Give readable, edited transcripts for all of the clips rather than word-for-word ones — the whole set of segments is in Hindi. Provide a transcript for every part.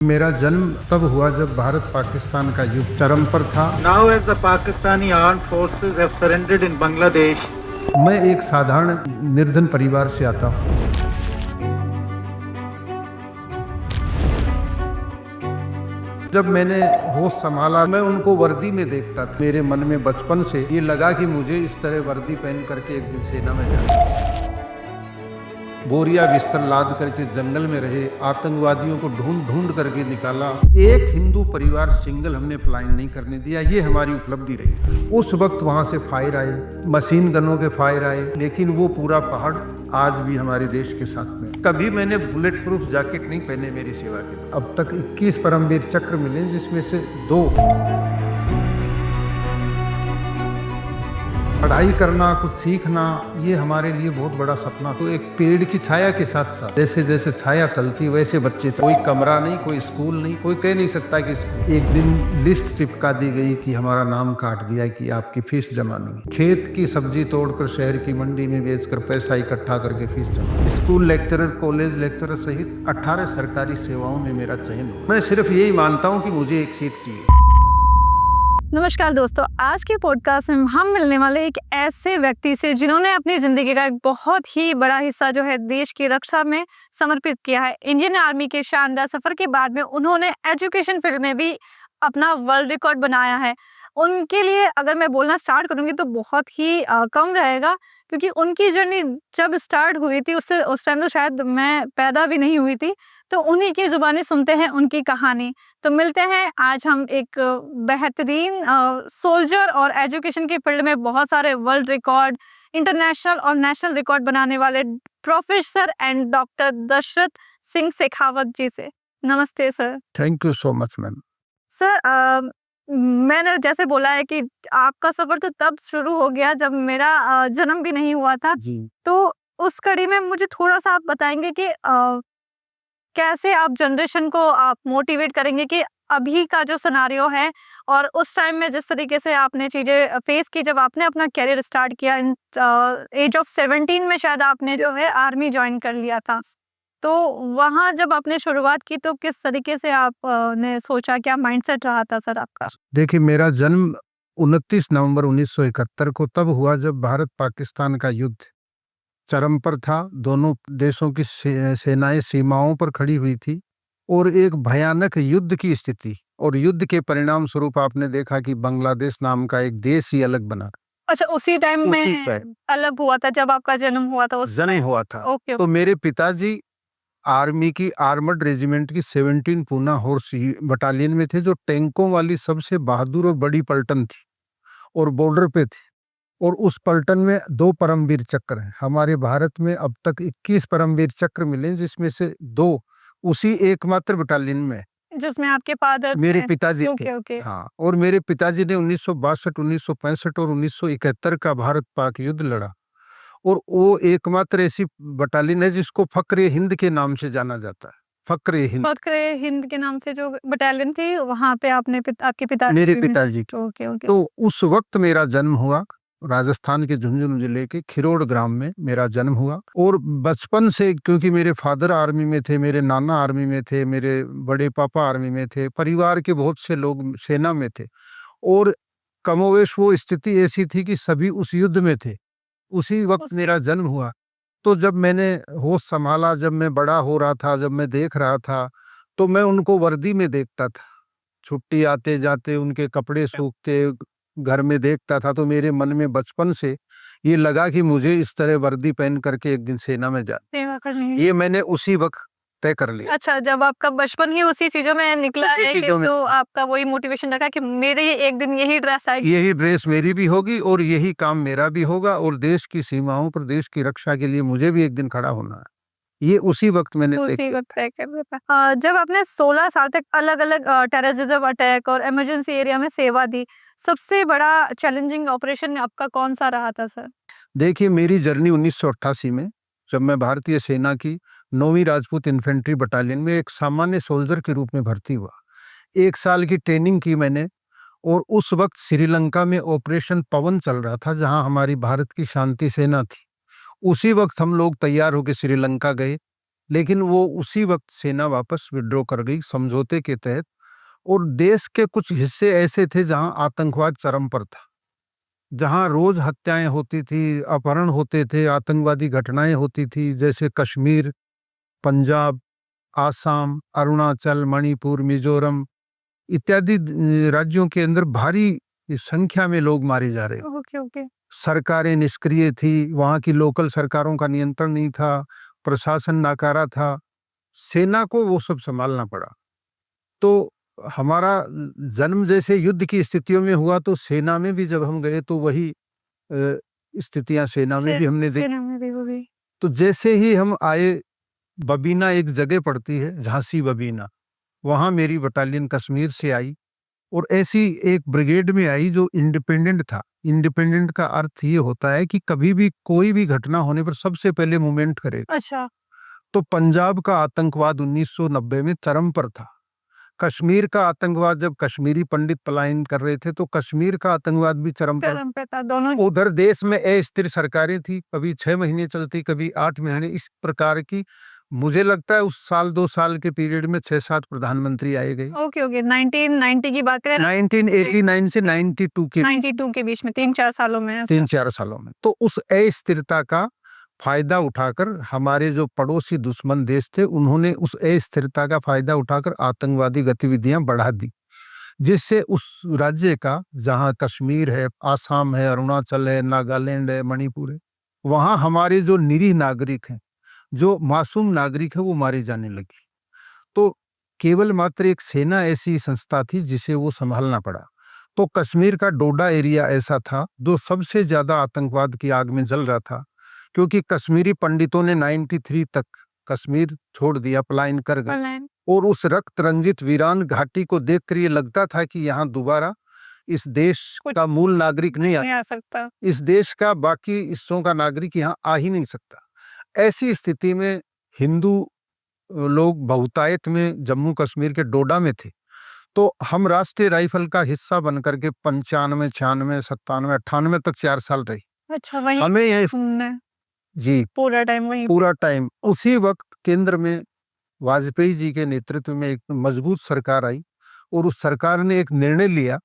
मेरा जन्म तब हुआ जब भारत पाकिस्तान का युद्ध चरम पर था। Now as the Pakistani armed forces have surrendered in Bangladesh, मैं एक साधारण निर्धन परिवार से आता हूँ। जब मैंने होश संभाला, मैं उनको वर्दी में देखता था। मेरे मन में बचपन से ये लगा कि मुझे इस तरह वर्दी पहन करके एक दिन सेना में जाना है। बोरिया बिस्तर लाद करके जंगल में रहे, आतंकवादियों को ढूंढ ढूंढ करके निकाला। एक हिंदू परिवार सिंगल हमने प्लान नहीं करने दिया, ये हमारी उपलब्धि रही। उस वक्त वहां से फायर आए, मशीन गनों के फायर आए, लेकिन वो पूरा पहाड़ आज भी हमारे देश के साथ में। कभी मैंने बुलेट प्रूफ जैकेट नहीं पहने मेरी सेवा के। अब तक 21 परमवीर चक्र मिले, जिसमें से 2 पढ़ाई करना, कुछ सीखना, ये हमारे लिए बहुत बड़ा सपना। तो एक पेड़ की छाया के साथ साथ जैसे जैसे छाया चलती वैसे बच्चे, कोई कमरा नहीं, कोई स्कूल नहीं, कोई कह नहीं सकता कि स्कूल। एक दिन लिस्ट चिपका दी गई कि हमारा नाम काट दिया कि आपकी फीस जमा नहीं। खेत की सब्जी तोड़कर शहर की मंडी में बेचकर पैसा इकट्ठा करके फीस जमा। स्कूल लेक्चरर, कॉलेज लेक्चरर सहित 18 सरकारी सेवाओं में मेरा चयन हुआ। मैं सिर्फ यही मानता हूँ कि मुझे एक सीट चाहिए। नमस्कार दोस्तों, आज के पॉडकास्ट में हम मिलने वाले एक ऐसे व्यक्ति से जिन्होंने अपनी ज़िंदगी का एक बहुत ही बड़ा हिस्सा जो है देश की रक्षा में समर्पित किया है। इंडियन आर्मी के शानदार सफ़र के बाद में उन्होंने एजुकेशन फील्ड में भी अपना वर्ल्ड रिकॉर्ड बनाया है। उनके लिए अगर मैं बोलना स्टार्ट करूँगी तो बहुत ही कम रहेगा, क्योंकि उनकी जर्नी जब स्टार्ट हुई थी उस टाइम तो शायद मैं पैदा भी नहीं हुई थी। तो उन्हीं की ज़ुबानी सुनते हैं उनकी कहानी। तो मिलते हैं आज हम एक बेहतरीन सोल्जर और एजुकेशन के फील्ड में बहुत सारे वर्ल्ड रिकॉर्ड, इंटरनेशनल और नेशनल रिकॉर्ड बनाने वाले professor and doctor Dashrath Singh Shekhawat ji से। नमस्ते sir. Thank you so much ma'am. Sir, मैंने जैसे बोला है कि आपका सफ़र तो तब शुरू हो गया जब मेरा जन्म भी नहीं हुआ था। जी। तो उस कड़ी में मुझे थोड़ा-सा आप बताएँगे कि कैसे आप जनरेशन को आप मोटिवेट करेंगे कि अभी का जो सिनेरियो है और उस टाइम में जिस तरीके से आपने चीज़ें फेस की जब आपने अपना करियर स्टार्ट किया इन एज ऑफ 17 में शायद आपने जो है आर्मी ज्वाइन कर लिया था। तो वहाँ जब आपने शुरुआत की तो किस तरीके से आप ने सोचा, क्या माइंडसेट रहा था सर आपका? देखिए, मेरा जन्म 29 नवंबर 1971 को तब हुआ जब भारत पाकिस्तान का युद्ध चरम पर था। दोनों देशों की सेनाएं सीमाओं पर खड़ी हुई थी और एक भयानक युद्ध की स्थिति, और युद्ध के परिणाम स्वरूप आपने देखा कि बांग्लादेश नाम का एक देश ही अलग बना। अच्छा, उसी टाइम में अलग हुआ था जब आपका जन्म हुआ था? जन्म हुआ था। ओके। तो मेरे पिताजी आर्मी की आर्मर्ड रेजिमेंट की 17 पूना हॉर्स बटालियन में थे, जो टैंकों वाली सबसे बहादुर और बड़ी पलटन थी और बॉर्डर पे थे। और उस पलटन में 2 परमवीर चक्र हैं। हमारे भारत में अब तक 21 परमवीर चक्र मिले, जिसमें से 2 उसी एकमात्र बटालियन में, जिसमें आपके फादर मेरे पिताजी थे। ओके। हाँ, और मेरे पिताजी ने 1962, 1965 और 1971 का भारत पाक युद्ध लड़ा। और वो एकमात्र ऐसी बटालियन है जिसको फक्र हिंद के नाम से जाना जाता है। फक्र हिंद के नाम से जो बटालियन थी, वहाँ पे आपने आपके पिता मेरे पिताजी की। ओके। तो उस वक्त मेरा जन्म हुआ राजस्थान के झुंझुनू जिले के खिरोड़ ग्राम में मेरा जन्म हुआ। और बचपन से, क्योंकि मेरे फादर आर्मी में थे, मेरे नाना आर्मी में थे, मेरे बड़े पापा आर्मी में थे, परिवार के बहुत से लोग सेना में थे, और कमोवेश वो स्थिति ऐसी थी कि सभी उस युद्ध में थे। उसी वक्त मेरा जन्म हुआ। तो जब मैंने होश संभाला, जब मैं बड़ा हो रहा था, जब मैं देख रहा था, तो मैं उनको वर्दी में देखता था। छुट्टी आते जाते उनके कपड़े सूखते घर में देखता था, तो मेरे मन में बचपन से ये लगा कि मुझे इस तरह वर्दी पहन करके एक दिन सेना में सेवा करनी है। ये मैंने उसी वक्त तय कर लिया। अच्छा, जब आपका बचपन ही उसी चीजों में निकला है कि तो आपका वही मोटिवेशन रखा कि मेरे एक दिन यही ड्रेस आएगी, यही ड्रेस मेरी भी होगी और यही काम मेरा भी होगा, और देश की सीमाओं पर देश की रक्षा के लिए मुझे भी एक दिन खड़ा होना है। ये उसी वक्त मैंने तय कर दिया था। जब आपने 16 साल तक अलग-अलग टेररिज्म अटैक और इमरजेंसी एरिया में सेवा दी, सबसे बड़ा चैलेंजिंग ऑपरेशन आपका कौन सा रहा था सर? देखिए, मेरी जर्नी 1988 में, जब मैं भारतीय सेना की 9वीं राजपूत इन्फेंट्री बटालियन में एक सामान्य सोल्जर के रूप में भर्ती हुआ। 1 साल की ट्रेनिंग की मैंने, और उस वक्त श्रीलंका में ऑपरेशन पवन चल रहा था, जहां हमारी भारत की शांति सेना थी। उसी वक्त हम लोग तैयार होकर श्रीलंका गए। लेकिन वो उसी वक्त सेना वापस विड्रॉ कर गई समझौते के तहत। और देश के कुछ हिस्से ऐसे थे जहां आतंकवाद चरम पर था, जहां रोज हत्याएं होती थी, अपहरण होते थे, आतंकवादी घटनाएं होती थी, जैसे कश्मीर, पंजाब, आसाम, अरुणाचल, मणिपुर, मिजोरम इत्यादि राज्यों के अंदर भारी संख्या में लोग मारे जा रहे थे। Okay okay. सरकारें निष्क्रिय थी, वहां की लोकल सरकारों का नियंत्रण नहीं था, प्रशासन नाकारा था, सेना को वो सब संभालना पड़ा। तो हमारा जन्म जैसे युद्ध की स्थितियों में हुआ, तो सेना में भी जब हम गए तो वही स्थितियां सेना में भी हमने देखी। सेना में भी हो गई। तो जैसे ही हम आए, बबीना एक जगह पड़ती है, झांसी बबीना, वहां मेरी बटालियन कश्मीर से आई और ऐसी एक ब्रिगेड में आई जो इंडिपेंडेंट था। इंडिपेंडेंट का अर्थ ये होता है कि कभी भी कोई भी घटना होने पर सबसे पहले मूवमेंट करे। अच्छा। तो पंजाब का आतंकवाद 1990 में चरम पर था। कश्मीर का आतंकवाद, जब कश्मीरी पंडित पलायन कर रहे थे, तो कश्मीर का आतंकवाद भी चरम पर। चरम पे था दोनों। उधर देश में अस्थिर सरकारें थी, कभी 6 महीने चलती, कभी 8 महीने, इस प्रकार की। मुझे लगता है उस साल 2 साल के पीरियड में 6-7 प्रधानमंत्री आए गए। Okay okay. 1990 की बात करें, 1989 से 92 के 92 के बीच में 3-4 सालों में। 3-4 सालों में। तो उस अस्थिरता का फायदा उठाकर हमारे जो पड़ोसी दुश्मन देश थे, उन्होंने उस अस्थिरता का फायदा उठाकर आतंकवादी गतिविधियां बढ़ा दी, जिससे उस राज्य का, जहां कश्मीर है, आसाम है, अरुणाचल है, नागालैंड है, मणिपुर है, वहां हमारे जो निरीह नागरिक हैं, जो मासूम नागरिक है, वो मारे जाने लगे। तो केवल मात्र एक सेना ऐसी संस्था थी जिसे वो संभालना पड़ा। तो कश्मीर का डोडा एरिया ऐसा था जो सबसे ज्यादा आतंकवाद की आग में जल रहा था, क्योंकि कश्मीरी पंडितों ने 93 तक कश्मीर छोड़ दिया, पलायन कर गए। पलायन। और उस रक्त रंजित वीरान घाटी को देखकर ये लगता था कि यहाँ दोबारा इस देश का मूल नागरिक नहीं नहीं आ सकता। इस देश का बाकी हिस्सों का नागरिक यहाँ आ ही नहीं सकता। ऐसी स्थिति में हिंदू लोग बहुतायत में जम्मू कश्मीर के डोडा में थे। तो हम राष्ट्रीय राइफल का हिस्सा बनकर के 95, 96, 97, 98 तक 4 साल रही। अच्छा, वही हमें यही हमने जी पूरा टाइम वही। पूरा टाइम। उसी वक्त केंद्र में वाजपेयी जी के नेतृत्व में एक मजबूत सरकार आई और उस सरकार ने एक निर्णय लिया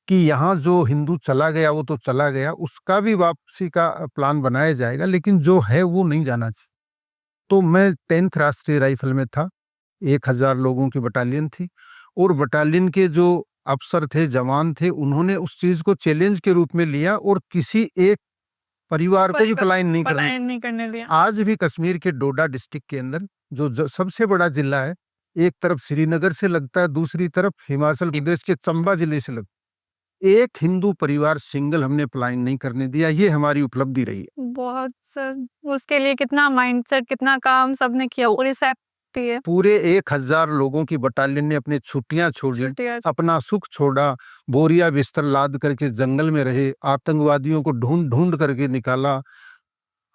कि यहाँ जो हिंदू चला गया वो तो चला गया, उसका भी वापसी का प्लान बनाया जाएगा, लेकिन जो है वो नहीं जाना चाहिए। तो मैं 10th राष्ट्रीय राइफल में था, 1000 लोगों की बटालियन थी, और बटालियन के जो अफसर थे, जवान थे, उन्होंने उस चीज को चैलेंज के रूप में लिया और किसी एक परिवार को भी पलायन नहीं करने दिया। आज भी कश्मीर के डोडा डिस्ट्रिक्ट के अंदर जो सबसे बड़ा जिला है, एक तरफ श्रीनगर से लगता है, दूसरी तरफ हिमाचल प्रदेश के चंबा जिले से लगता है, एक हिंदू परिवार सिंगल हमने पलायन नहीं करने दिया। ये हमारी उपलब्धि रही है। बहुत सर, उसके लिए कितना माइंडसेट, कितना काम सबने किया। पूरी सेफ्टी है। पूरे 1000 लोगों की बटालियन ने अपनी छुट्टियां छोड़ी, अपना सुख छोड़ा, बोरिया बिस्तर लाद करके जंगल में रहे, आतंकवादियों को ढूंढ ढूंढ करके निकाला,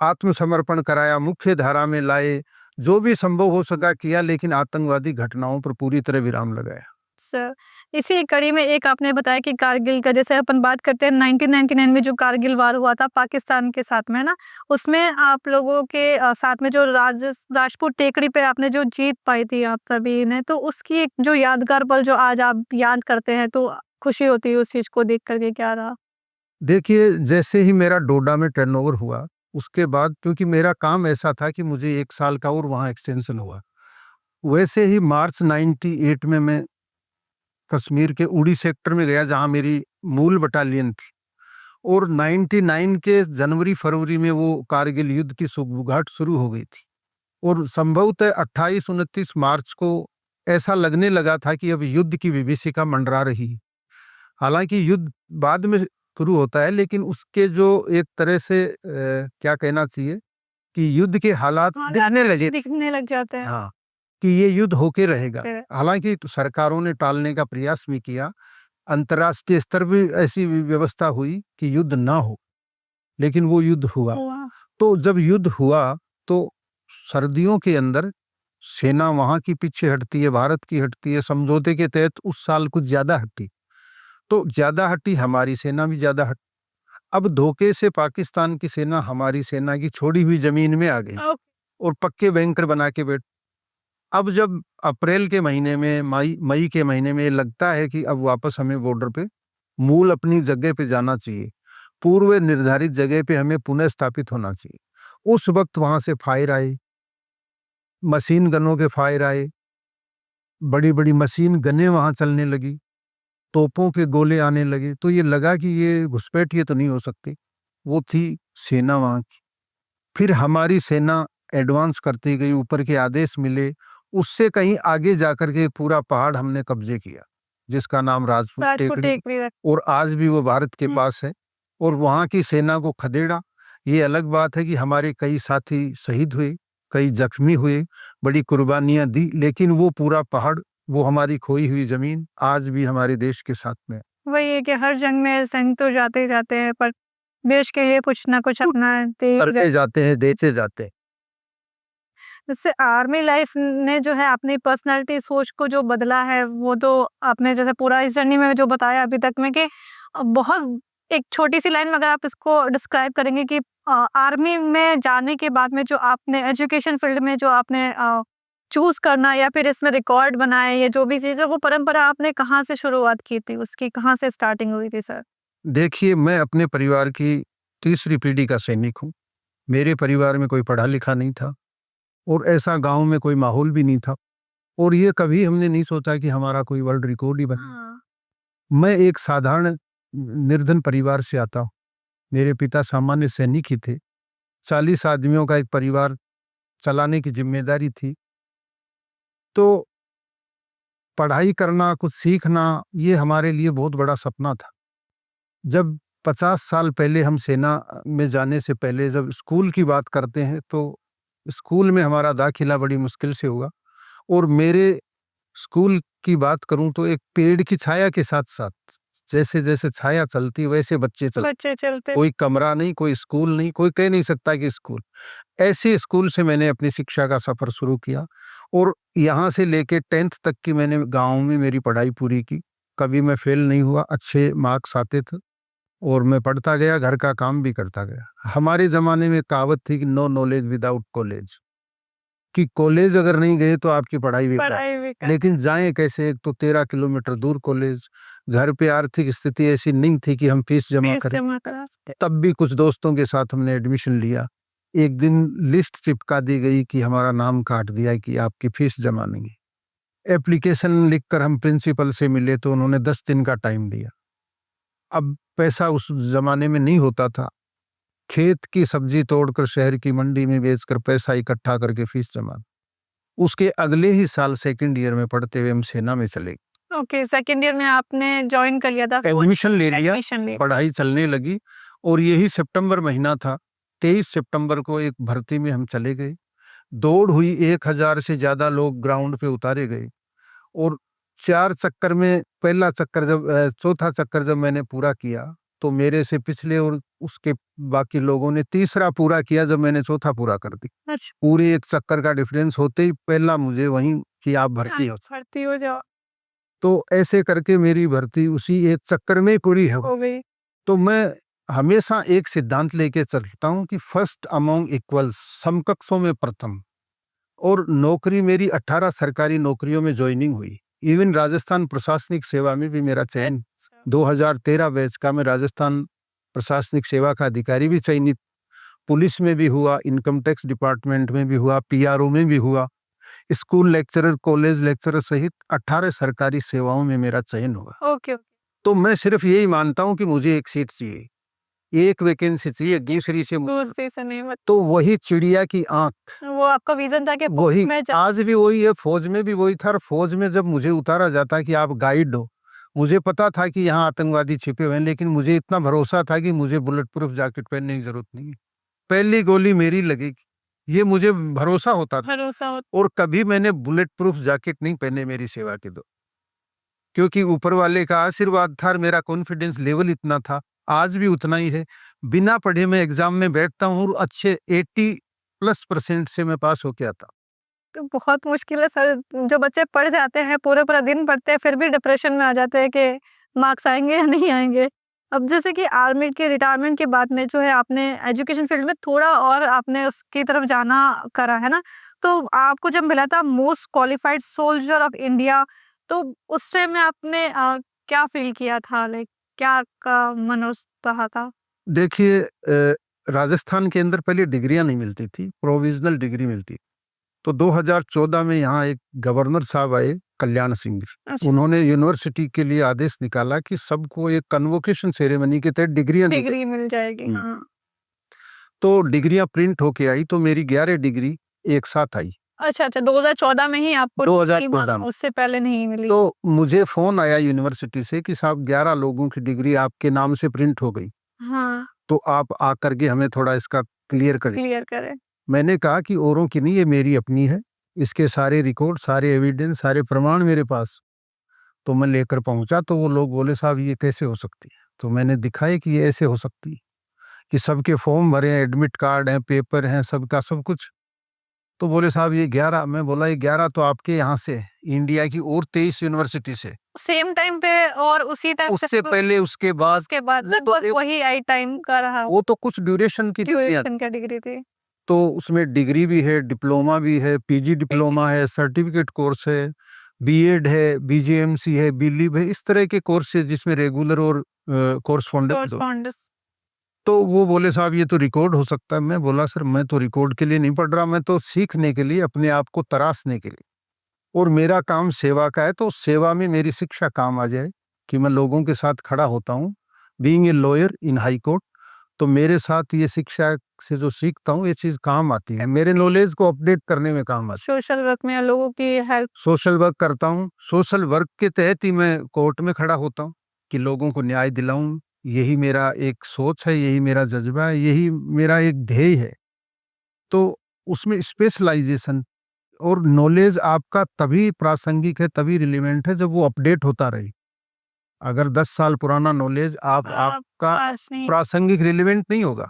आत्मसमर्पण कराया, मुख्य धारा में लाए, जो भी संभव हो सका किया, लेकिन आतंकवादी घटनाओं पर पूरी तरह विराम लगाया। सर, इसी कड़ी में एक आपने बताया कि कारगिल का, जैसे अपन बात करते हैं 1999 में जो कारगिल वार हुआ था पाकिस्तान के साथ में, है ना, उसमें आप लोगों के साथ में जो राजपूत टेकड़ी पे आपने जो जीत पाई थी आप सभी ने, तो उसकी एक जो यादगार पल जो आज आप याद करते हैं तो खुशी होती है उस चीज को देख करके, क्या रहा? देखिए, जैसे ही मेरा डोडा में टर्नओवर हुआ, उसके बाद क्योंकि मेरा काम ऐसा था कि मुझे 1 साल का और वहाँ एक्सटेंशन हुआ, वैसे ही मार्च 98 में मैं कश्मीर के उड़ी सेक्टर में गया, जहाँ मेरी मूल बटालियन थी, और 99 के जनवरी फरवरी में वो कारगिल युद्ध की सुगबुगाहट शुरू हो गई थी, और संभवतः 28-29 मार्च को ऐसा लगने लगा था कि अब युद्ध की विभीषिका मंडरा रही है। हालांकि युद्ध बाद में शुरू होता है, लेकिन उसके जो एक तरह से क्या कहना चाहिए कि युद्ध के हालात दिखने लग जाते हैं। हाँ, कि ये युद्ध होके रहेगा। फिर- हालांकि सरकारों ने टालने का प्रयास भी किया, अंतर्राष्ट्रीय स्तर भी ऐसी व्यवस्था हुई कि युद्ध ना हो, लेकिन वो युद्ध हुआ। तो जब युद्ध हुआ तो सर्दियों के अंदर सेना वहां की पीछे हटती है, भारत की हटती है, समझौते के तहत उस साल कुछ ज्यादा हटी, तो ज्यादा हटी, हमारी सेना भी ज्यादा हटी। अब धोखे से पाकिस्तान की सेना हमारी सेना की छोड़ी हुई जमीन में आ गई। और पक्के बैंकर बना के बैठ। अब जब अप्रैल के महीने में, मई के महीने में लगता है कि अब वापस हमें बॉर्डर पे मूल अपनी जगह पे जाना चाहिए, पूर्व निर्धारित जगह पे हमें पुनः स्थापित होना चाहिए, उस वक्त वहां से फायर आए, मशीन गनों के फायर आए, बड़ी बड़ी मशीन गनें वहां चलने लगी, तोपों के गोले आने लगे। तो ये लगा कि ये घुसपैठ ये तो नहीं हो सकती। वो थी सेना वहां की। फिर हमारी सेना एडवांस करती गई, ऊपर के आदेश मिले, उससे कहीं आगे जाकर के एक पूरा पहाड़ हमने कब्जे किया जिसका नाम राजपूत राजपूत टेकड़ी, टेकरी रख- और आज भी वो भारत के पास है। और वहां की सेना को खदेड़ा। ये अलग बात है कि हमारे कई साथी शहीद हुए, कई जख्मी हुए, बड़ी कुर्बानियां दी, लेकिन वो पूरा पहाड़, वो हमारी खोई हुई जमीन आज भी हमारे देश के साथ में है। वही है कि हर जंग में सैनिक तो जाते ही जाते हैं, पर देश के लिए कुछ ना कुछ अपना करते जाते हैं, देते जाते हैं। जैसे आर्मी लाइफ ने जो है अपनी पर्सनालिटी सोच को जो बदला है, वो तो आपने जैसे पूरा इस जर्नी में जो बताया अभी तक में कि बहुत एक छोटी सी लाइन में अगर आप इसको डिस्क्राइब करेंगे कि आर्मी में जाने के बाद में जो आपने एजुकेशन फील्ड में जो आपने चूज करना या फिर इसमें रिकॉर्ड बनाए, ये जो भी चीज़ है, वो परंपरा आपने कहाँ से शुरुआत की थी, उसकी कहाँ से स्टार्टिंग हुई थी सर? देखिए, मैं अपने परिवार की तीसरी पीढ़ी का सैनिक हूँ। मेरे परिवार में कोई पढ़ा लिखा नहीं था और ऐसा गांव में कोई माहौल भी नहीं था, और ये कभी हमने नहीं सोचा कि हमारा कोई वर्ल्ड रिकॉर्ड ही बने। मैं एक साधारण निर्धन परिवार से आता हूँ। मेरे पिता सामान्य सैनिक ही थे। 40 आदमियों का एक परिवार चलाने की जिम्मेदारी थी। तो पढ़ाई करना, कुछ सीखना, ये हमारे लिए बहुत बड़ा सपना था। जब 50 साल पहले हम सेना में जाने से पहले जब स्कूल की बात करते हैं, तो स्कूल में हमारा दाखिला बड़ी मुश्किल से हुआ। और मेरे स्कूल की बात करूं तो एक पेड़ की छाया के साथ साथ, जैसे जैसे छाया चलती वैसे बच्चे चलते। कोई कमरा नहीं, कोई स्कूल नहीं, कोई कह नहीं सकता कि स्कूल। ऐसे स्कूल से मैंने अपनी शिक्षा का सफर शुरू किया, और यहाँ से लेके 10th तक की मैंने गांव में मेरी पढ़ाई पूरी की। कभी मैं फेल नहीं हुआ, अच्छे मार्क्स आते थे और मैं पढ़ता गया, घर का काम भी करता गया। हमारे जमाने में कहावत थी कि नो नॉलेज विदाउट कॉलेज, कि कॉलेज अगर नहीं गए तो आपकी पढ़ाई बेकार। लेकिन जाएं कैसे? एक तो 13 किलोमीटर दूर कॉलेज, घर पे आर्थिक स्थिति ऐसी नहीं थी कि हम फीस जमा करें। तब भी कुछ दोस्तों के साथ हमने एडमिशन लिया। एक दिन लिस्ट चिपका दी गई कि हमारा नाम काट दिया कि आपकी फीस जमा नहीं है। एप्लीकेशन लिखकर हम प्रिंसिपल से मिले तो उन्होंने 10 दिन का टाइम दिया। अब पैसा उस जमाने में नहीं होता था। खेत की सब्जी तोड़कर शहर की मंडी में बेचकर पैसा इकट्ठा करके फीस जमा। उसके अगले ही साल सेकंड ईयर में पढ़ते हुए हम सेना में चले गए। ओके, सेकंड ईयर में आपने ज्वाइन कर लिया था, एडमिशन ले लिया, एडमिशन ले पढ़ाई चलने लगी, और यही सितंबर महीना था। 23 सितंबर को एक भर्ती में हम चले गए। दौड़ हुई, 1000 से ज्यादा लोग ग्राउंड पे उतारे गए, और 4 चक्कर में पहला चक्कर जब चौथा चक्कर जब मैंने पूरा किया तो मेरे से पिछले और उसके बाकी लोगों ने तीसरा पूरा किया जब मैंने चौथा पूरा कर दी। अच्छा, पूरे एक चक्कर का डिफरेंस होते ही पहला मुझे वहीं कि आप भर्ती हो। भर्ती हो जाओ तो ऐसे करके मेरी भर्ती उसी एक चक्कर में पूरी है। हो गई। तो मैं हमेशा एक सिद्धांत लेके चलता हूँ कि फर्स्ट अमोंग इक्वल्स, समकक्षों में प्रथम। और नौकरी मेरी 18 सरकारी नौकरियों में ज्वाइनिंग हुई। इवन राजस्थान प्रशासनिक सेवा में भी मेरा चयन 2013 बैच का, मैं राजस्थान प्रशासनिक सेवा का अधिकारी भी चयनित, पुलिस में भी हुआ, इनकम टैक्स डिपार्टमेंट में भी हुआ, पीआरओ में भी हुआ, स्कूल लेक्चरर, कॉलेज लेक्चरर सहित 18 सरकारी सेवाओं में मेरा चयन हुआ। ओके, तो मैं सिर्फ यही मानता हूँ कि मुझे एक सीट चाहिए, एक वैकेंसी चाहिए, दूसरी से दूसरी से नहीं, तो वही चिड़िया की आंख, वो आपका विजन था कि वही मैं आज भी वही है। फौज में भी वही था। और फौज में जब मुझे उतारा जाता कि आप गाइड हो, मुझे पता था कि यहाँ आतंकवादी छिपे हुए हैं, लेकिन मुझे इतना भरोसा था कि मुझे बुलेट प्रूफ जैकेट पहनने की जरूरत नहीं है, पहली गोली मेरी लगेगी, ये मुझे भरोसा होता था। भरोसा हो। और कभी मैंने बुलेट प्रूफ जैकेट नहीं पहने मेरी सेवा के दो, क्योंकि ऊपर वाले का आशीर्वाद था और मेरा कॉन्फिडेंस लेवल इतना था, आज भी उतना ही है। बिना पढ़े मैं एग्जाम में बैठता हूँ और अच्छे 80+ % से मैं पास होके आता। तो बहुत मुश्किल है सर, जो बच्चे पढ़ जाते हैं, पूरा पूरा दिन पढ़ते हैं, फिर भी डिप्रेशन में आ जाते हैं कि मार्क्स आएंगे या नहीं आएंगे। अब जैसे कि आर्मी के रिटायरमेंट के बाद में जो है आपने एजुकेशन फील्ड में थोड़ा और आपने उसकी तरफ जाना करा है ना, तो आपको जब मिला था most qualified soldier of India, तो उस टाइम में आपने क्या फील किया था, लाइक क्या का मन उस रहा था? देखिए राजस्थान के अंदर पहले डिग्रियां नहीं मिलती थी, प्रोविजनल डिग्री मिलती। तो 2014 में यहाँ एक गवर्नर साहब आए, कल्याण सिंह। अच्छा, उन्होंने यूनिवर्सिटी के लिए आदेश निकाला कि सबको एक कन्वोकेशन सेरेमनी के तहत डिग्रियां दी जाए। डिग्री मिल जाएगी, हम्म। हाँ। तो डिग्रियां प्रिंट होके आई, तो मेरी 11 डिग्री एक साथ आई अच्छा, 2014 में ही आपको डिग्री 2014 में। उससे पहले नहीं मिली? तो मुझे फोन आया यूनिवर्सिटी से कि साहब 11 लोगों की डिग्री आपके नाम से प्रिंट हो गई, हाँ, तो आप आकर के हमें थोड़ा इसका क्लियर करें। क्लियर करें। मैंने कहा कि औरों की नहीं, ये मेरी अपनी है, इसके सारे रिकॉर्ड, सारे एविडेंस, सारे प्रमाण मेरे पास। तो मैं लेकर पहुंचा, तो वो लोग बोले साहब ये कैसे हो सकती है। तो मैंने दिखाया कि ये ऐसे हो सकती है कि सबके फॉर्म भरे हैं, एडमिट कार्ड हैं, पेपर हैं, सबका सब कुछ। तो बोले साहब ये 11। मैं बोला ये 11 तो आपके यहाँ से है, इंडिया की और 23 यूनिवर्सिटी से। सेम टाइम पे और उसी टाइम से उससे पहले, उसके बाद, उसके बाद वो तो लगभग वही आई टाइम का रहा, वो तो कुछ ड्यूरेशन की डिग्रियां। ड्यूरेशन का डिग्री थी। तो उसमें डिग्री भी है, डिप्लोमा भी है, पीजी डिप्लोमा है, सर्टिफिकेट कोर्स है, बीएड है, बीजेएमसी है, बीलिब है, इस तरह के कोर्स है जिसमें रेगुलर और कोर्सपोंडेंस। कॉरस्पॉन्डेंस। तो वो बोले साहब ये तो रिकॉर्ड हो सकता है। मैं बोला सर मैं तो रिकॉर्ड के लिए नहीं पढ़ रहा, मैं तो सीखने के लिए, अपने आप को तराशने के लिए, और मेरा काम सेवा का है, तो सेवा में मेरी शिक्षा काम आ जाए कि मैं लोगों के साथ खड़ा होता हूँ। Being a lawyer in high court, तो मेरे साथ ये शिक्षा से जो सीखता हूँ ये चीज काम आती है, मेरे नॉलेज को अपडेट करने में काम आती है। सोशल वर्क में लोगों की हेल्प। सोशल वर्क करता हूँ, सोशल वर्क के तहत ही मैं कोर्ट में खड़ा होता हूँ कि लोगों को न्याय दिलाऊं। यही मेरा एक सोच है, यही मेरा जज्बा है, यही मेरा एक ध्येय है। तो उसमें स्पेशलाइजेशन और नॉलेज आपका तभी प्रासंगिक है, तभी रिलेवेंट है जब वो अपडेट होता रहे। अगर 10 साल पुराना नॉलेज आपका प्रासंगिक रिलेवेंट नहीं होगा,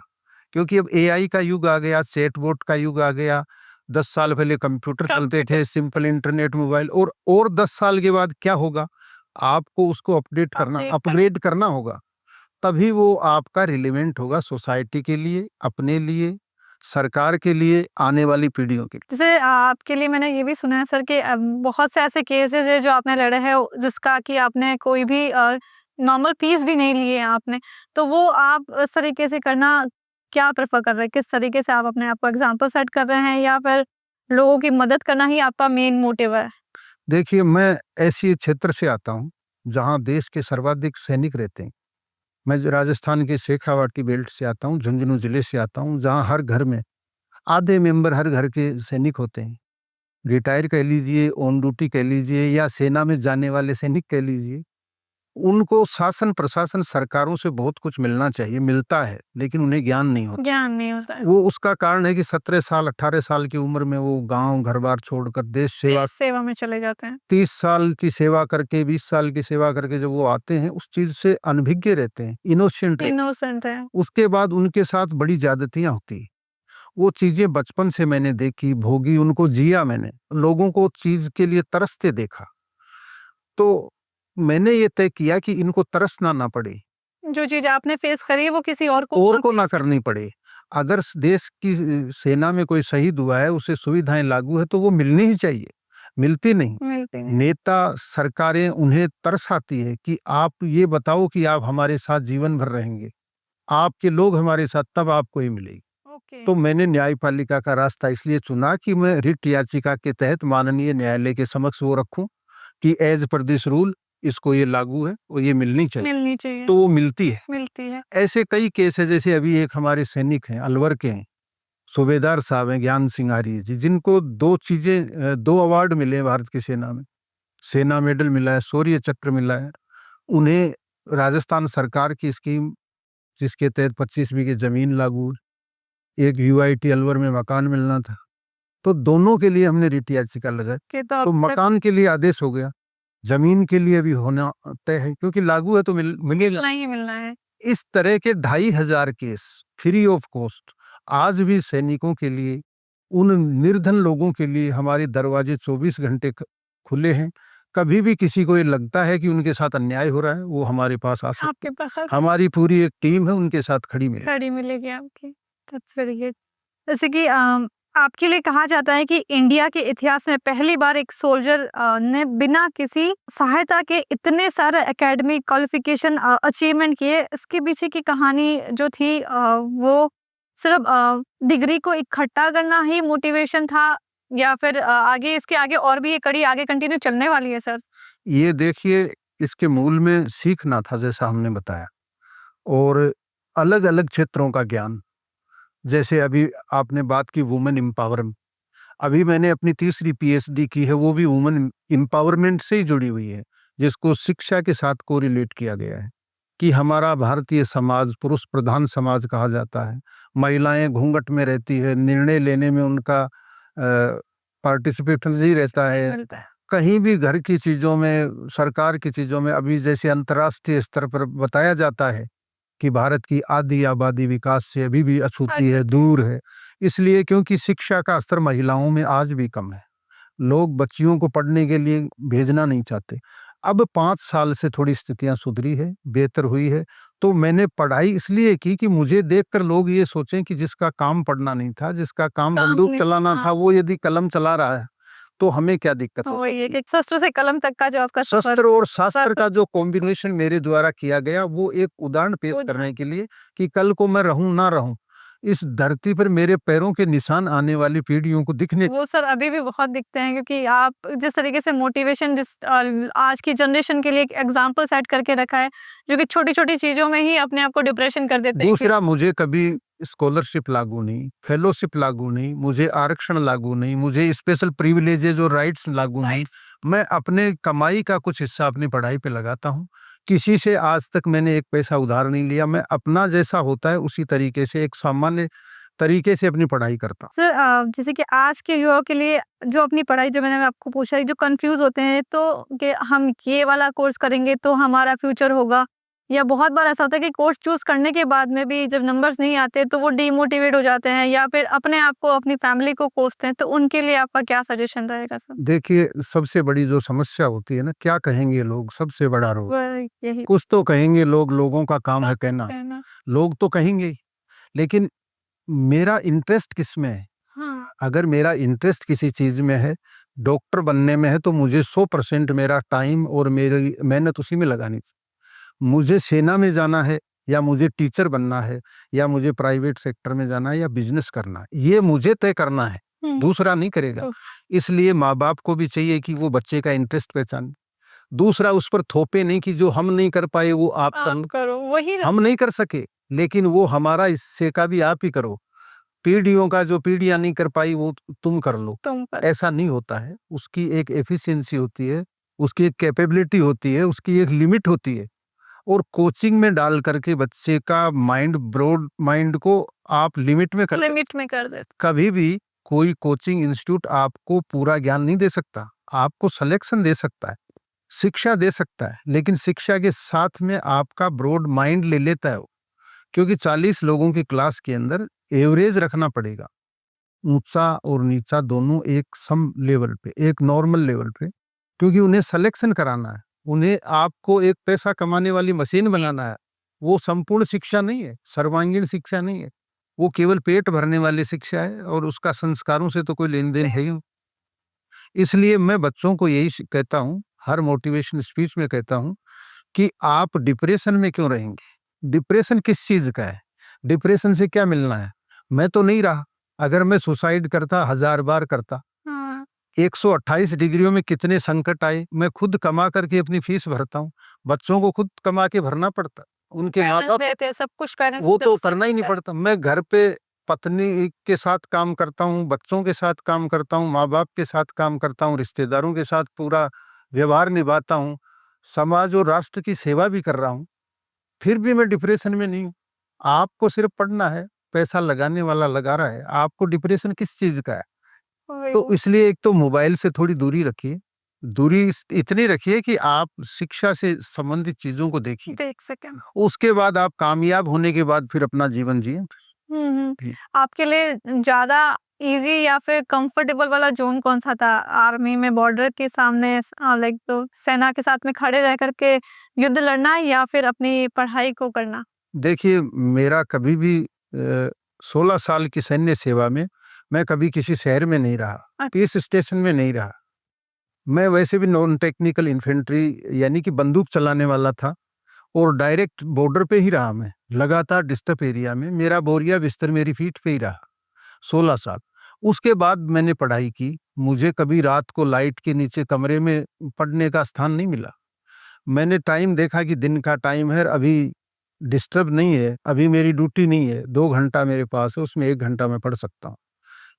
क्योंकि अब एआई का युग आ गया, चैटबॉट का युग आ गया। 10 साल पहले कंप्यूटर चलते थे, सिंपल इंटरनेट, मोबाइल, और 10 साल के बाद क्या होगा, आपको उसको अपडेट करना, अपग्रेड करना होगा, तभी वो आपका रिलेवेंट होगा सोसाइटी के लिए, अपने लिए, सरकार के लिए, आने वाली पीढ़ियों के लिए। जैसे आपके लिए मैंने ये भी सुना है सर कि बहुत से ऐसे केसेस है जो आपने लड़े हैं, जिसका कि आपने कोई भी नॉर्मल फीस भी नहीं लिए हैं आपने, तो वो आप इस तरीके से करना क्या प्रेफर कर रहे हैं? किस तरीके से आप अपने आप को एग्जाम्पल सेट कर रहे हैं, या फिर लोगों की मदद करना ही आपका मेन मोटिव है? देखिए मैं ऐसी क्षेत्र से आता हूँ जहाँ देश के सर्वाधिक सैनिक रहते हैं। मैं जो राजस्थान के शेखावाटी बेल्ट से आता हूँ, झुंझुनू जिले से आता हूँ, जहाँ हर घर में आधे मेंबर हर घर के सैनिक होते हैं। रिटायर कह लीजिए, ऑन ड्यूटी कह लीजिए, या सेना में जाने वाले सैनिक कह लीजिए। उनको शासन प्रशासन सरकारों से बहुत कुछ मिलना चाहिए, मिलता है, लेकिन उन्हें ज्ञान नहीं होता। ज्ञान नहीं होता है। वो उसका कारण है कि 17 साल 18 साल की उम्र में वो गांव घर बार छोड़कर देश सेवा, देश सेवा में चले जाते हैं। 30 साल की सेवा करके, 20 साल की सेवा करके जब वो आते हैं, उस चीज से अनभिज्ञ रहते हैं, इनोसेंट। इनोसेंट है। उसके बाद उनके साथ बड़ी ज्यादतियां होती। वो चीजें बचपन से मैंने देखी, भोगी, उनको जिया मैंने, लोगों को चीज के लिए तरसते देखा। तो मैंने ये तय किया कि इनको तरसना ना पड़े, जो चीज आपने फेस करी है वो किसी और को ना करनी पड़े। अगर देश की सेना में कोई शहीद हुआ है, उसे सुविधाएं लागू है, तो वो मिलनी ही चाहिए, मिलती नहीं। मिलते हैं। नेता, सरकारें उन्हें तरस आती है कि आप ये बताओ कि आप हमारे साथ जीवन भर रहेंगे, आपके लोग हमारे साथ, तब आपको ये मिलेगी। ओके। तो मैंने न्यायपालिका का रास्ता इसलिए चुना कि मैं रिट याचिका के तहत माननीय न्यायालय के समक्ष वो रखूं कि एज पर दिस रूल, इसको ये लागू है और ये मिलनी चाहिए। तो वो मिलती है। ऐसे कई केस है, जैसे अभी एक हमारे सैनिक हैं, अलवर के हैं, सूबेदार साहब हैं, ज्ञान सिंह आर्य जी, जिनको 2 अवार्ड मिले हैं भारत की सेना में। सेना मेडल मिला है, शौर्य चक्र मिला है। उन्हें राजस्थान सरकार की स्कीम, जिसके तहत 25 बीघे जमीन लागू, एक यूआईटी अलवर में मकान मिलना था, तो दोनों के लिए हमने रिट याचिका लगाई। तो मकान के लिए आदेश हो गया, जमीन के लिए भी होना तय है, क्योंकि लागू है तो मिलेगा नहीं मिलना है। इस तरह के 2500 केस फ्री ऑफ कॉस्ट आज भी सैनिकों के लिए, उन निर्धन लोगों के लिए हमारे दरवाजे 24 घंटे खुले हैं, कभी भी किसी को ये लगता है कि उनके साथ अन्याय हो रहा है, वो हमारे पास आ सकते आपके हैं। पास हमारी पूरी एक टीम है, उनके साथ खड़ी मिलेगी। खड़ी मिलेगी आपकी। That's very good. जैसे कि आपके लिए कहा जाता है कि इंडिया के इतिहास में पहली बार एक सोल्जर ने बिना किसी सहायता के इतने सारे एकेडमिक क्वालिफिकेशन अचीवमेंट किए। इसके पीछे की कहानी जो थी वो सिर्फ डिग्री को इकट्ठा करना ही मोटिवेशन था या फिर आगे इसके आगे और भी ये कड़ी आगे कंटिन्यू चलने वाली है सर? ये देखिए, इसके मूल में सीखना था, जैसा हमने बताया, और अलग-अलग क्षेत्रों का ज्ञान। जैसे अभी आपने बात की वुमेन एम्पावरमेंट, अभी मैंने अपनी तीसरी पीएचडी की है, वो भी वुमेन एम्पावरमेंट से ही जुड़ी हुई है, जिसको शिक्षा के साथ कोरिलेट किया गया है कि हमारा भारतीय समाज पुरुष प्रधान समाज कहा जाता है। महिलाएं घूंघट में रहती है, निर्णय लेने में उनका पार्टिसिपेशन ही रहता है। मिलता है। कहीं भी घर की चीज़ों में, सरकार की चीज़ों में, अभी जैसे अंतर्राष्ट्रीय स्तर पर बताया जाता है कि भारत की आधी आबादी विकास से अभी भी अछूती है, दूर है। इसलिए क्योंकि शिक्षा का स्तर महिलाओं में आज भी कम है। लोग बच्चियों को पढ़ने के लिए भेजना नहीं चाहते। अब 5 साल से थोड़ी स्थितियाँ सुधरी है, बेहतर हुई है। तो मैंने पढ़ाई इसलिए की कि मुझे देखकर लोग ये सोचें कि जिसका काम पढ़ना नहीं था, जिसका काम काम बंदूक नहीं चलाना हाँ। था, वो यदि कलम चला रहा है, तो हमें क्या दिक्कत तो हो वही है सकती है? कि शस्त्र से कलम तक का जो आपका सफर शस्त्र और शास्त्र सर का जो कॉम्बिनेशन मेरे द्वारा किया गया, वो एक उदाहरण पेश वो करने के लिए कि कल को मैं रहूं ना रहूं, इस धरती पर मेरे पैरों के निशान आने वाली पीढ़ियों को दिखने वो सर अभी भी बहुत दिखते हैं क्योंकि आप जिस तरीके से मोटिवेशन आज की जनरेशन के लिए एक एग्जाम्पल सेट करके रखा है जो कि छोटी-छोटी चीज़ों में ही अपने आप को डिप्रेशन कर देते हैं कि दूसरा, मुझे कभी स्कॉलरशिप लागू नहीं, फेलोशिप लागू नहीं, मुझे आरक्षण लागू नहीं, मुझे स्पेशल प्रिविलेजेज और राइट्स लागू नहीं। राइट्स मैं अपने कमाई का कुछ हिस्सा अपनी पढ़ाई पे लगाता हूँ। किसी से आज तक मैंने एक पैसा उधार नहीं लिया। मैं अपना जैसा होता है उसी तरीके से, एक सामान्य तरीके से अपनी पढ़ाई करता हूँ। सर जैसे कि आज के युवाओं के लिए जो अपनी पढ़ाई जो मैंने आपको पूछा है जो कंफ्यूज होते हैं तो कि हम ये वाला कोर्स करेंगे तो हमारा फ्यूचर होगा या बहुत बार ऐसा होता है कि कोर्स चूज करने के बाद में भी जब नंबर्स नहीं आते तो वो डीमोटिवेट हो जाते हैं या फिर अपने आप को अपनी फैमिली को कोसते हैं तो उनके लिए आपका क्या सजेशन रहेगा सर? देखिए, सबसे बड़ी जो समस्या होती है ना, क्या कहेंगे लोग, सबसे बड़ा रोग। यही कुछ तो कहेंगे लोग, लोगों का काम है कहना। कहना लोग तो कहेंगे ही, लेकिन मेरा इंटरेस्ट किसमें है? हाँ अगर मेरा इंटरेस्ट किसी चीज़ में है, डॉक्टर बनने में है, तो मुझे 100% मेरा टाइम और मेरी मेहनत उसी में लगानी चाहिए। मुझे सेना में जाना है या मुझे टीचर बनना है या मुझे प्राइवेट सेक्टर में जाना है या बिज़नेस करना है, ये मुझे तय करना है, दूसरा नहीं करेगा। तो इसलिए माँ-बाप को भी चाहिए कि वो बच्चे का इंटरेस्ट पहचाने। दूसरा, उस पर थोपे नहीं कि जो हम नहीं कर पाए वो आप कर आप लो। करो वही हम नहीं कर सके, लेकिन वो हमारा हिस्से का भी आप ही करो। पीढ़ियों का जो पीढ़ियाँ नहीं कर पाई वो तुम कर लो। तुम पर ऐसा नहीं होता है। उसकी एक एफिशिएंसी होती है, उसकी एक कैपेबिलिटी होती है, उसकी एक लिमिट होती है, और कोचिंग में डाल करके बच्चे का माइंड, ब्रॉड माइंड को आप लिमिट में कर लिमिट में कर देते कभी भी कोई कोचिंग इंस्टीट्यूट आपको पूरा ज्ञान नहीं दे सकता। आपको सिलेक्शन दे सकता है, शिक्षा दे सकता है, लेकिन शिक्षा के साथ में आपका ब्रॉड माइंड ले लेता है वो। क्योंकि 40 लोगों की क्लास के अंदर एवरेज रखना पड़ेगा, ऊंचा और नीचा दोनों एक सम लेवल पे, एक नॉर्मल लेवल पे, क्योंकि उन्हें सिलेक्शन कराना है, उन्हें आपको एक पैसा कमाने वाली मशीन बनाना है। वो संपूर्ण शिक्षा नहीं है, सर्वांगीण शिक्षा नहीं है, वो केवल पेट भरने वाली शिक्षा है, और उसका संस्कारों से तो कोई लेन देन है ही नहीं। इसलिए मैं बच्चों को यही कहता हूँ, हर मोटिवेशन स्पीच में कहता हूँ कि आप डिप्रेशन में क्यों रहेंगे? डिप्रेशन किस चीज़ का है? डिप्रेशन से क्या मिलना है? मैं तो नहीं रहा। अगर मैं सुसाइड करता 1000 बार करता। हाँ 128 डिग्रियों में कितने संकट आए। मैं खुद कमा करके अपनी फीस भरता हूँ। बच्चों को खुद कमा के भरना पड़ता। उनके पेरेंट्स माँ-बाप देते हैं सब कुछ पेरेंट्स वो तो करना ही नहीं पड़ता। मैं घर पे पत्नी के साथ काम करता हूँ, बच्चों के साथ काम करता हूँ, माँ-बाप के साथ काम करता हूँ, रिश्तेदारों के साथ पूरा व्यवहार निभाता हूँ, समाज और राष्ट्र की सेवा भी कर रहा हूँ। फिर भी मैं डिप्रेशन में नहीं हूँ। आपको सिर्फ पढ़ना है, पैसा लगाने वाला लगा रहा है, आपको डिप्रेशन किस चीज़ का है? तो इसलिए एक तो मोबाइल से थोड़ी दूरी रखिए, दूरी इतनी रखिए कि आप शिक्षा से संबंधित चीज़ों को देखिए। देख सकें उसके बाद आप कामयाब होने के बाद फिर अपना जीवन जिएँ। हम्म जी। आपके लिए ज्यादा इजी या फिर कंफर्टेबल वाला जोन कौन सा था आर्मी में? बॉर्डर के सामने लाइक तो सेना के साथ में खड़े रह करके युद्ध लड़ना या फिर अपनी पढ़ाई को करना? देखिए, मेरा कभी भी 16 साल की सैन्य सेवा में मैं कभी किसी शहर में नहीं रहा, अच्छा। पीस स्टेशन में नहीं रहा। मैं वैसे भी नॉन टेक्निकल इन्फेंट्री यानी कि बंदूक चलाने वाला था और डायरेक्ट बॉर्डर पे ही रहा मैं, लगातार डिस्टर्ब एरिया में। मेरा बोरिया बिस्तर मेरी पीठ पे ही रहा 16 साल। उसके बाद मैंने पढ़ाई की। मुझे कभी रात को लाइट के नीचे कमरे में पढ़ने का स्थान नहीं मिला। मैंने टाइम देखा कि दिन का टाइम है, अभी डिस्टर्ब नहीं है, अभी मेरी ड्यूटी नहीं है, 2 घंटा मेरे पास है, उसमें 1 घंटा मैं पढ़ सकता हूँ।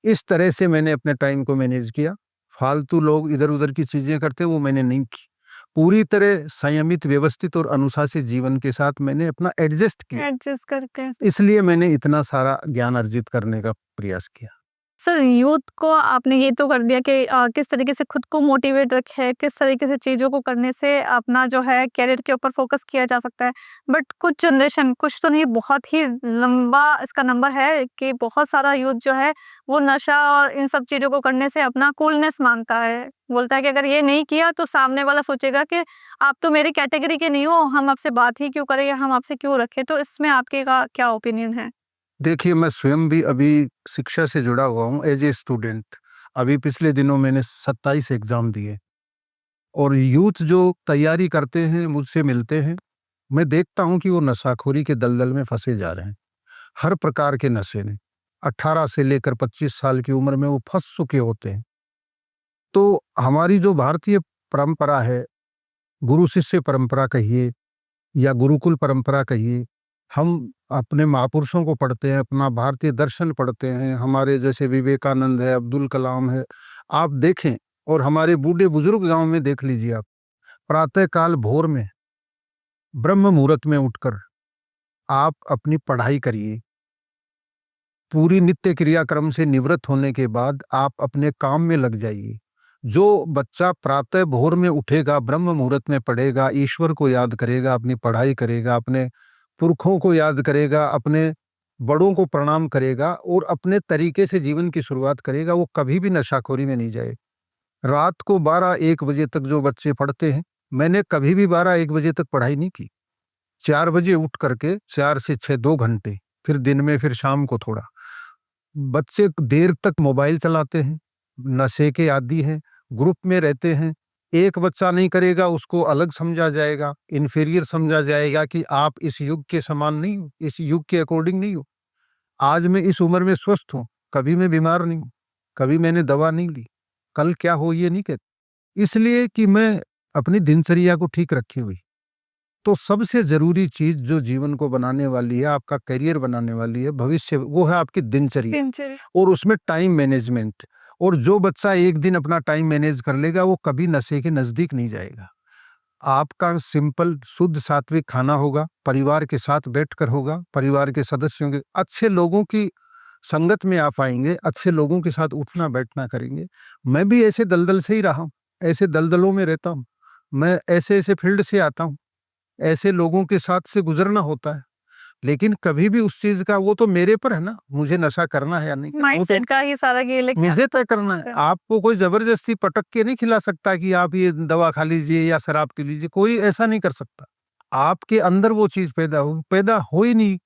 इस तरह से मैंने अपने टाइम को मैनेज किया। फालतू लोग इधर-उधर की चीज़ें करते, वो मैंने नहीं की। पूरी तरह संयमित, व्यवस्थित और अनुशासित जीवन के साथ मैंने अपना एडजस्ट किया। एडजस्ट करके। इसलिए मैंने इतना सारा ज्ञान अर्जित करने का प्रयास किया। सर, यूथ को आपने ये तो कर दिया कि किस तरीके से खुद को मोटिवेट रखे, किस तरीके से चीज़ों को करने से अपना जो है करियर के ऊपर फोकस किया जा सकता है। बट कुछ जनरेशन, कुछ तो नहीं, बहुत ही लंबा इसका नंबर है कि बहुत सारा यूथ जो है वो नशा और इन सब चीज़ों को करने से अपना कूलनेस मांगता है। बोलता है कि अगर ये नहीं किया तो सामने वाला सोचेगा कि आप तो मेरी कैटेगरी के नहीं हो, हम आपसे बात ही क्यों करें या हम आपसे क्यों रखें। तो इसमें आपके का क्या ओपिनियन है? देखिए, मैं स्वयं भी अभी शिक्षा से जुड़ा हुआ हूँ एज ए स्टूडेंट। अभी पिछले दिनों मैंने 27 एग्ज़ाम दिए और यूथ जो तैयारी करते हैं, मुझसे मिलते हैं, मैं देखता हूँ कि वो नशाखोरी के दलदल में फँसे जा रहे हैं। हर प्रकार के नशे में 18 से लेकर 25 साल की उम्र में वो फँस चुके होते हैं। तो हमारी जो भारतीय परंपरा है, गुरु शिष्य परंपरा कहिए या गुरुकुल परंपरा कहिए, हम अपने महापुरुषों को पढ़ते हैं, अपना भारतीय दर्शन पढ़ते हैं, हमारे जैसे विवेकानंद है, अब्दुल कलाम है, आप देखें, और हमारे बूढ़े बुजुर्ग गांव में देख लीजिए आप, प्रातः काल भोर में ब्रह्म मुहूर्त में उठकर आप अपनी पढ़ाई करिए। पूरी नित्य क्रियाक्रम से निवृत्त होने के बाद आप अपने काम में लग जाइए। जो बच्चा प्रातः भोर में उठेगा, ब्रह्म मुहूर्त में पढ़ेगा, ईश्वर को याद करेगा, अपनी पढ़ाई करेगा, अपने पुरखों को याद करेगा, अपने बड़ों को प्रणाम करेगा और अपने तरीके से जीवन की शुरुआत करेगा, वो कभी भी नशाखोरी में नहीं जाए। रात को 12-1 बजे तक जो बच्चे पढ़ते हैं, मैंने कभी भी 12-1 बजे तक पढ़ाई नहीं की। 4 बजे उठ करके 4 से 6 2 घंटे, फिर दिन में, फिर शाम को थोड़ा। बच्चे देर तक मोबाइल चलाते हैं, नशे के आदी हैं, ग्रुप में रहते हैं। एक बच्चा नहीं करेगा, उसको अलग समझा जाएगा, इन्फीरियर समझा जाएगा कि आप इस युग के समान नहीं हो, इस युग के अकॉर्डिंग नहीं हो। आज मैं इस उम्र में स्वस्थ हूँ, कभी मैं बीमार नहीं हूँ, कभी मैंने दवा नहीं ली, कल क्या हो ये नहीं कहते। इसलिए कि मैं अपनी दिनचर्या को ठीक रखी हुई। तो सबसे जरूरी चीज जो जीवन को बनाने वाली है, आपका करियर बनाने वाली है, भविष्य, वो है आपकी दिनचर्या और उसमें टाइम मैनेजमेंट। और जो बच्चा एक दिन अपना टाइम मैनेज कर लेगा, वो कभी नशे के नजदीक नहीं जाएगा। आपका सिंपल शुद्ध सात्विक खाना होगा, परिवार के साथ बैठकर होगा, परिवार के सदस्यों के अच्छे लोगों की संगत में आप आएंगे, अच्छे लोगों के साथ उठना बैठना करेंगे। मैं भी ऐसे दलदल से ही रहा हूँ, ऐसे दलदलों में रहता हूँ, मैं ऐसे ऐसे फील्ड से आता हूँ, ऐसे लोगों के साथ से गुजरना होता है। लेकिन कभी भी उस चीज का, वो तो मेरे पर है ना, मुझे नशा करना है या नहीं करना, वो तो माइंडसेट का ही सारा खेल है। मुझे तय करना है। अच्छा। आपको कोई जबरदस्ती पटक के नहीं खिला सकता कि आप ये दवा खा लीजिए या शराब पी लीजिए, कोई ऐसा नहीं कर सकता। आपके अंदर वो चीज पैदा हो ही नहीं।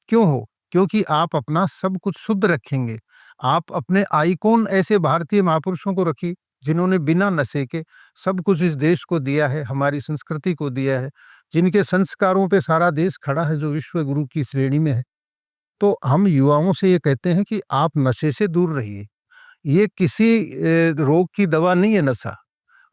क्यों हो? क्योंकि आप अपना सब कुछ शुद्ध रखेंगे। आप अपने आइकॉन ऐसे भारतीय महापुरुषों को रखिए, जिन्होंने बिना नशे के सब कुछ इस देश को दिया है, हमारी संस्कृति को दिया है, जिनके संस्कारों पे सारा देश खड़ा है, जो विश्व गुरु की श्रेणी में है। तो हम युवाओं से ये कहते हैं कि आप नशे से दूर रहिए। ये किसी रोग की दवा नहीं है नशा।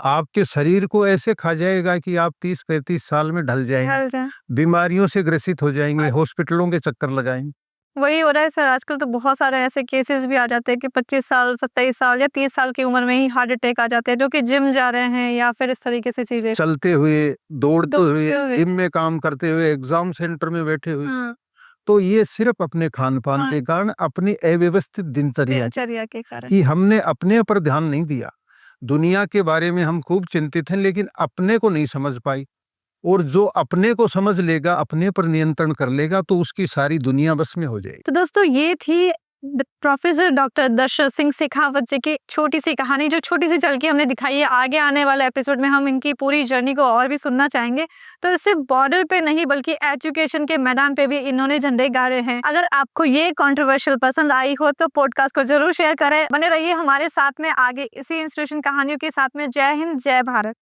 आपके शरीर को ऐसे खा जाएगा कि आप 30-35 साल में ढल जाएंगे, बीमारियों से ग्रसित हो जाएंगे, हॉस्पिटलों के चक्कर लगाएंगे। वही हो रहा है सर, आजकल तो बहुत सारे ऐसे केसेस भी आ जाते हैं कि 25 साल, 27 साल या 30 साल की उम्र में ही हार्ट अटैक आ जाते हैं, जो कि जिम जा रहे हैं या फिर इस तरीके से चीजें चलते हुए, दौड़ते हुए, हुए। जिम में काम करते हुए, एग्जाम सेंटर में बैठे हुए। तो ये सिर्फ अपने खान-पान के कारण, अपनी अव्यवस्थित दिनचर्या के कारण कि हमने अपने पर ध्यान नहीं दिया। दुनिया के बारे में हम खूब चिंतित हैं, लेकिन अपने को नहीं समझ पाई। और जो अपने को समझ लेगा, अपने पर नियंत्रण कर लेगा, तो उसकी सारी दुनिया बस में हो जाएगी। तो दोस्तों, ये थी प्रोफेसर डॉक्टर दशरथ सिंह शेखावत जी की छोटी सी कहानी, जो छोटी सी झलकी हमने दिखाई है, आगे आने वाले एपिसोड में हम इनकी पूरी जर्नी को और भी सुनना चाहेंगे। तो सिर्फ बॉर्डर पे नहीं बल्कि एजुकेशन के मैदान पे भी इन्होंने झंडे गाड़े हैं। अगर आपको ये कंट्रोवर्शियल पसंद आई हो तो पॉडकास्ट को जरूर शेयर करें। बने रहिए हमारे साथ में आगे इसी इंस्पिरेशन कहानियों के साथ में। जय हिंद, जय भारत।